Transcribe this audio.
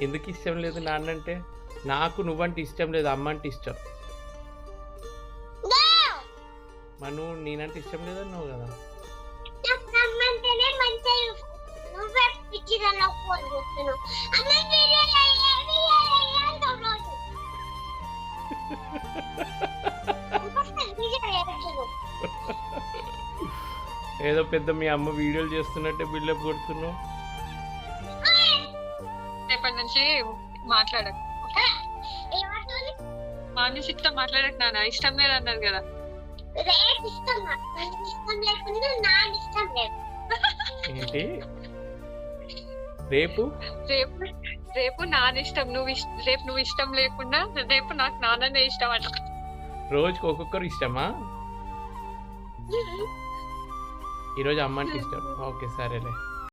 ఎందుకు ఇష్టం లేదు నాన్నంటే? నాకు నువ్వంటే ఇష్టం లేదు, అమ్మ అంటే ఇష్టం. మరి నువ్వు నేనంటే ఇష్టం లేదన్నావు కదా. ఏదో పెద్ద మీ అమ్మ వీడియోలు చేస్తున్నట్టే బిల్డప్ కొడుతున్నావు. రేపటి నుంచి మాట్లాడకు, మా నుంచి ఇట్లా మాట్లాడకు నాన్న. ఇష్టం లేదు అన్నారు కదా. ఏంటి రేపు రేపు రేపు నాన్న ఇష్టం, రేపు నువ్వు ఇష్టం లేకుండా రేపు నాకు నాన్ననే ఇష్టం అంట. రోజుకి ఒక్కొక్కరు ఇష్టమా? ఈరోజు అమ్మ అంటే ఇష్టం. ఓకే సరేలే.